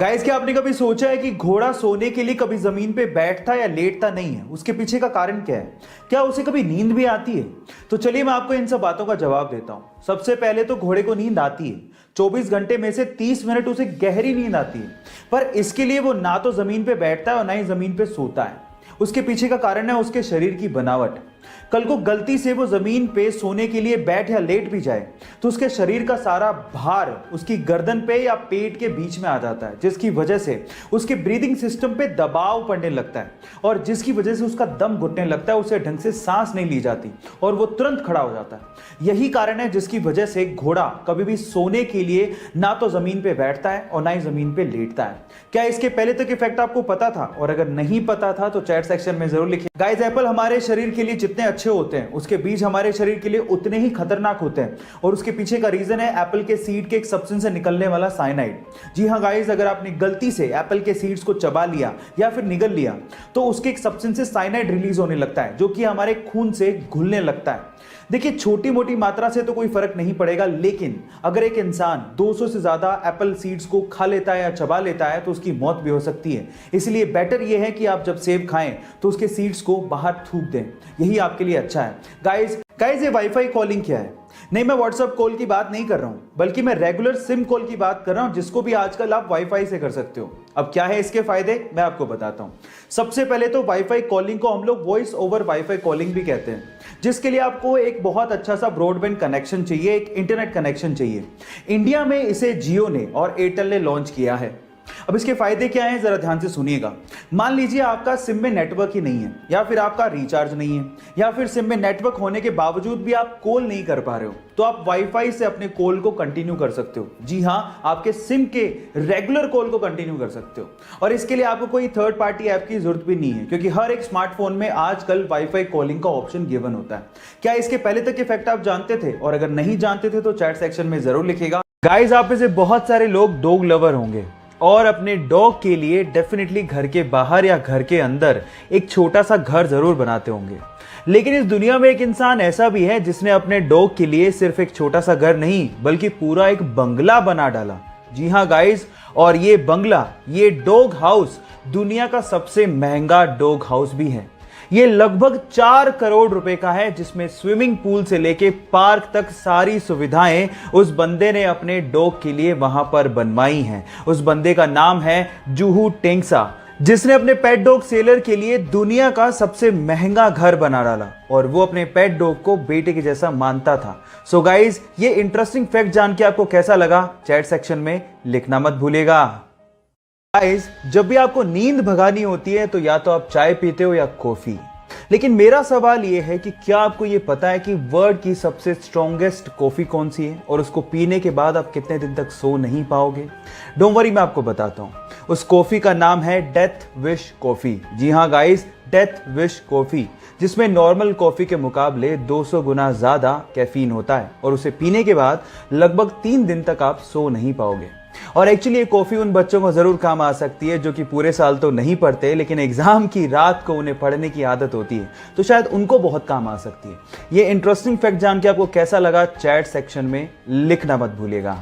Guys, क्या आपने कभी सोचा है कि घोड़ा सोने के लिए कभी जमीन पे बैठता या लेटता नहीं है? उसके पीछे का कारण क्या है? क्या उसे कभी नींद भी आती है? तो चलिए मैं आपको इन सब बातों का जवाब देता हूं। सबसे पहले तो घोड़े को नींद आती है। 24 घंटे में से 30 मिनट उसे गहरी नींद आती है, पर इसके लिए वो ना तो जमीन पे बैठता है और ना ही जमीन पे सोता है। उसके पीछे का कारण है उसके शरीर की बनावट। कल को गलती से वो जमीन पे सोने के लिए बैठ या लेट भी जाए तो उसके शरीर का सारा भार उसकी गर्दन पे या पेट के बीच में आ जाता है, जिसकी वजह से उसके ब्रीदिंग सिस्टम पे दबाव पड़ने लगता है और जिसकी वजह से उसका दम घुटने लगता है, उसे ढंग से सांस नहीं ली जाती और वो तुरंत खड़ा हो जाता है। यही कारण है जिसकी वजह से घोड़ा कभी भी सोने के लिए ना तो जमीन पे बैठता है और ना ही जमीन पे लेटता है। क्या इसके पहले तक इफेक्ट आपको पता था? और अगर नहीं पता था तो चैट सेक्शन में जरूर लिखिए। गाइस, एप्पल हमारे शरीर के लिए जितने अच्छे होते हैं उसके बीज हमारे शरीर के लिए उतने ही खतरनाक होते हैं, और उसके पीछे का रीजन है एप्पल के सीड के एक सब्सटेंस से निकलने वाला साइनाइड। जी हाँ गाइस, अगर आपने गलती से एप्पल के सीड्स को चबा लिया या फिर निगल लिया तो उसके एक सब्सटेंस से साइनाइड रिलीज होने लगता है, जो कि हमारे खून से घुलने लगता है। देखिए, छोटी मोटी मात्रा से तो कोई फर्क नहीं पड़ेगा, लेकिन अगर एक इंसान 200 से ज्यादा एप्पल सीड्स को खा लेता है या चबा लेता है तो उसकी मौत भी हो सकती है। इसलिए बेटर यह है कि आप जब सेब खाएं तो उसके सीड्स को बाहर थूक दें, यही आपके लिए अच्छा है। गाइस, ये वाईफाई कॉलिंग क्या है? नहीं, मैं व्हाट्सएप कॉल की बात नहीं कर रहा हूं, बल्कि मैं रेगुलर सिम कॉल की बात कर रहा हूं, जिसको भी आजकल आप वाईफाई से कर सकते हो। अब क्या है इसके फायदे, मैं आपको बताता हूं। सबसे पहले तो वाईफाई कॉलिंग को हम लोग वॉइस ओवर वाईफाई कॉलिंग भी कहते हैं, जिसके लिए आपको एक बहुत अच्छा सा ब्रॉडबैंड कनेक्शन चाहिए, एक इंटरनेट कनेक्शन चाहिए। इंडिया में इसे जियो ने और एयरटेल ने लॉन्च किया है। अब इसके फायदे क्या हैं, जरा ध्यान से सुनिएगा। मान लीजिए आपका सिम में नेटवर्क ही नहीं है, या फिर आपका रिचार्ज नहीं है, या फिर सिम में नेटवर्क होने के बावजूद भी आप कॉल नहीं कर पा रहे हो, तो आप वाईफाई से अपने कॉल को कंटिन्यू कर सकते हो। जी हाँ, आपके सिम के रेगुलर कॉल को कंटिन्यू कर सकते हो, और इसके लिए आपको कोई थर्ड पार्टी ऐप की जरूरत भी नहीं है, क्योंकि हर एक स्मार्टफोन में आजकल वाईफाई कॉलिंग का ऑप्शन गिवन होता है। क्या इसके पहले तक इफेक्ट आप जानते थे? और अगर नहीं जानते थे तो चैट सेक्शन में जरूर लिखिएगा। गाइस, आप में से बहुत सारे लोग डॉग लवर होंगे और अपने डॉग के लिए डेफिनेटली घर के बाहर या घर के अंदर एक छोटा सा घर जरूर बनाते होंगे। लेकिन इस दुनिया में एक इंसान ऐसा भी है जिसने अपने डॉग के लिए सिर्फ एक छोटा सा घर नहीं, बल्कि पूरा एक बंगला बना डाला। जी हाँ गाइस, और ये बंगला, ये डॉग हाउस दुनिया का सबसे महंगा डॉग हाउस भी है। ये लगभग 4 करोड़ रुपए का है, जिसमें स्विमिंग पूल से लेके पार्क तक सारी सुविधाएं उस बंदे ने अपने डॉग के लिए वहां पर बनवाई हैं। उस बंदे का नाम है जुहू टेंगसा, जिसने अपने पेट डॉग सेलर के लिए दुनिया का सबसे महंगा घर बना डाला, और वो अपने पेट डॉग को बेटे के जैसा मानता था। सो गाइज, ये इंटरेस्टिंग फैक्ट जान के आपको कैसा लगा, चैट सेक्शन में लिखना मत भूलिएगा। गाइस, जब भी आपको नींद भगानी होती है तो या तो आप चाय पीते हो या कॉफी, लेकिन मेरा सवाल यह है कि क्या आपको यह पता है कि वर्ल्ड की सबसे स्ट्रॉन्गेस्ट कॉफी कौन सी है, और उसको पीने के बाद आप कितने दिन तक सो नहीं पाओगे? डोंट वरी, मैं आपको बताता हूं। उस कॉफी का नाम है डेथ विश कॉफी। जी हां गाइस, डेथ विश कॉफी, जिसमें नॉर्मल कॉफी के मुकाबले 200 गुना ज्यादा कैफीन होता है, और उसे पीने के बाद लगभग 3 दिन तक आप सो नहीं पाओगे। और एक्चुअली ये कॉफी उन बच्चों को जरूर काम आ सकती है जो कि पूरे साल तो नहीं पढ़ते, लेकिन एग्जाम की रात को उन्हें पढ़ने की आदत होती है, तो शायद उनको बहुत काम आ सकती है। ये इंटरेस्टिंग फैक्ट जान के आपको कैसा लगा, चैट सेक्शन में लिखना मत भूलिएगा।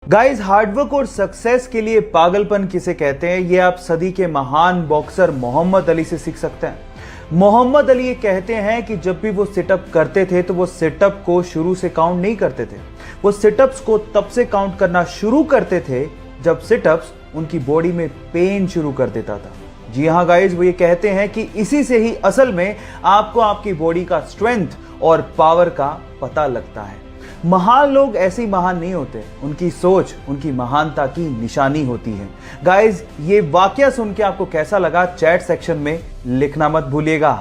गाइस, हार्डवर्क और सक्सेस के लिए पागलपन किसे कहते हैं, ये आप सदी के महान बॉक्सर मोहम्मद अली से सीख सकते हैं। मोहम्मद अली ये कहते हैं कि जब भी वो सिटअप करते थे तो वो सिटअप को शुरू से काउंट नहीं करते थे, वो सिटअप्स को तब से काउंट करना शुरू करते थे जब सिटअप्स उनकी बॉडी में पेन शुरू कर देता था। जी हाँ गाइस, वो ये कहते हैं कि इसी से ही असल में आपको आपकी बॉडी का स्ट्रेंथ और पावर का पता लगता है। महान लोग ऐसे ही महान नहीं होते, उनकी सोच उनकी महानता की निशानी होती है। गाइस, ये वाकया सुन के आपको कैसा लगा, चैट सेक्शन में लिखना मत भूलिएगा।